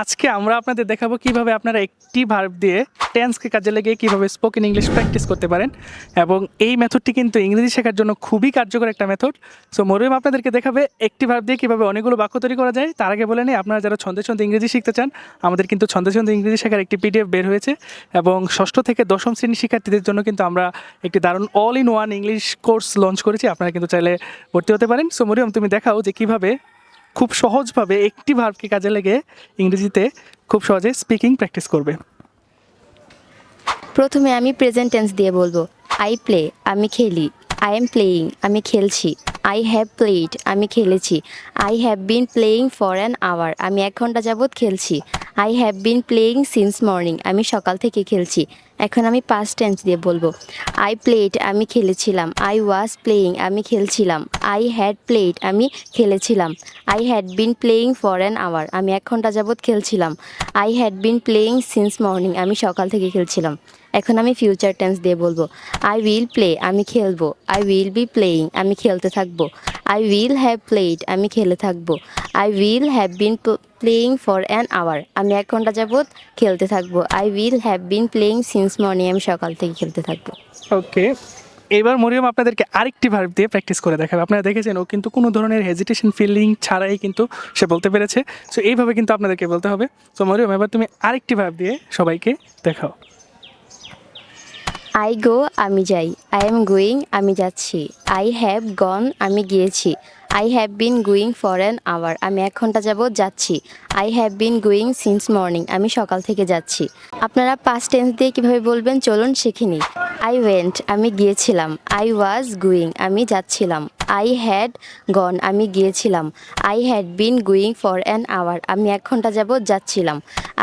আজকে আমরা আপনাদের দেখাবো কিভাবে আপনারা একটি ভার্ব দিয়ে টেন্সকে কাজে লাগিয়ে কিভাবে স্পোকেন ইংলিশ প্র্যাকটিস করতে পারেন। এবং এই মেথডটি কিন্তু ইংরেজি শেখার জন্য খুবই কার্যকর একটা মেথড। সো মরিয়ম আপনাদেরকে দেখাবে একটি ভার্ব দিয়ে কিভাবে অনেকগুলো বাক্য তৈরি করা যায়। তার আগে বলে নিই, আপনারা যারা ছন্দে ছন্দে ইংরেজি শিখতে চান, আমাদের কিন্তু ছন্দে ছন্দে ইংরেজি শেখার একটি পিডিএফ বের হয়েছে এবং ষষ্ঠ থেকে দশম শ্রেণীর শিক্ষার্থীদের জন্য কিন্তু আমরা একটি দারুণ all in one English course launch করেছি। আপনারা কিন্তু চাইলে ভর্তি হতে পারেন। সো মরিয়ম, তুমি দেখাও যে কিভাবে খুব সহজভাবে একটি ভার্বকে কাজে লেগে ইংরেজিতে খুব সহজে স্পিকিং প্র্যাকটিস করবে। প্রথমে আমি প্রেজেন্ট টেন্স দিয়ে বলবো। আই প্লে, আমি খেলি। আই এম প্লেয়িং, আমি খেলছি। আই হ্যাভ প্লেইড, আমি খেলেছি। I have been playing for an hour, আমি 1 ঘন্টা যাবৎ খেলছি। I have been playing since morning, আমি সকাল থেকে খেলছি। এখন আমি পাস্ট টেন্স দিয়ে বলবো। আই প্লেড, আমি খেলেছিলাম। আই ওয়াজ প্লেয়িং, আমি খেলছিলাম। আই হ্যাড প্লেড, আমি খেলেছিলাম। I had been playing for an hour, আমি 1 ঘন্টা যাবৎ খেলছিলাম। I had been playing since morning, আমি সকাল থেকে খেলছিলাম। এখন আমি ফিউচার টেন্স দিয়ে বলবো। আই উইল প্লে, আমি খেলবো। আই উইল বি প্লেয়িং, আমি খেলতে থাকবো। আই উইল হ্যাভ প্লেড, আমি খেলে থাকবো। I will have been playing for an hour, আমি 1 ঘন্টা যাবৎ খেলতে থাকবো। I will have been playing since morning, আমি সকাল থেকে খেলতে থাকবো। ওকে, এবার মরিয়ম আপনাদেরকে আরেকটি ভার্ব দিয়ে প্র্যাকটিস করে দেখাবে। আপনারা দেখেছেন ও কিন্তু কোনো ধরনের হেজিটেশন ফিলিং ছাড়াই কিন্তু সে বলতে পেরেছে। সো এইভাবে কিন্তু আপনাদেরকে বলতে হবে। সো মরিয়ম, এবার তুমি আরেকটি ভার্ব দিয়ে সবাইকে দেখাও। আই গো, আমি যাই। আই এম গোয়িং, আমি যাচ্ছি। আই হ্যাভ গন, আমি গিয়েছি। I have been going for an hour, আমি 1 ঘন্টা যাবৎ যাচ্ছি। I have been going since morning, আমি সকাল থেকে যাচ্ছি। আপনারা পাস্ট টেন্স দিয়ে কীভাবে বলবেন চলুন শিখে নিই। আই ওয়েন্ট, আমি গিয়েছিলাম। আই ওয়াজ গোয়িং, আমি যাচ্ছিলাম। আই হ্যাড গন, আমি গিয়েছিলাম। I had been going for an hour, আমি 1 ঘন্টা যাবৎ যাচ্ছিলাম।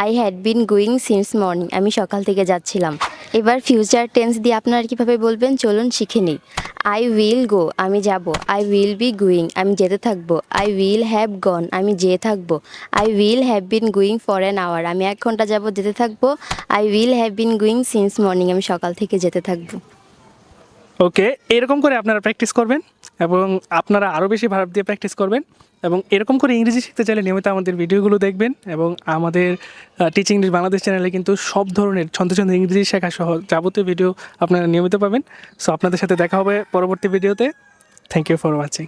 I had been going since morning, আমি সকাল থেকে যাচ্ছিলাম। এবার ফিউচার টেন্স দিয়ে আপনারা কীভাবে বলবেন চলুন শিখে নিই। আই উইল গো, আমি যাব। আই উইল বি গোয়িং, আমি যেতে থাকবো। আই উইল হ্যাভ গন, আমি যেয়ে থাকবো। I will have been going for an hour, আমি 1 ঘন্টা যাবৎ যেতে থাকবো। I will have been going since morning, আমি সকাল থেকে যেতে থাকবো। ওকে, এরকম করে আপনারা প্র্যাকটিস করবেন এবং আপনারা আরও বেশি ভার্ব দিয়ে প্র্যাকটিস করবেন এবং এরকম করে ইংরেজি শিখতে চাইলে নিয়মিত আমাদের ভিডিওগুলো দেখবেন। এবং আমাদের টিচিং ইংলিশ বাংলাদেশ চ্যানেলে কিন্তু সব ধরনের ছন্দে ছন্দে ইংরেজি শেখা সহ যাবতীয় ভিডিও আপনারা নিয়মিত পাবেন। সো আপনাদের সাথে দেখা হবে পরবর্তী ভিডিওতে। Thank you for watching.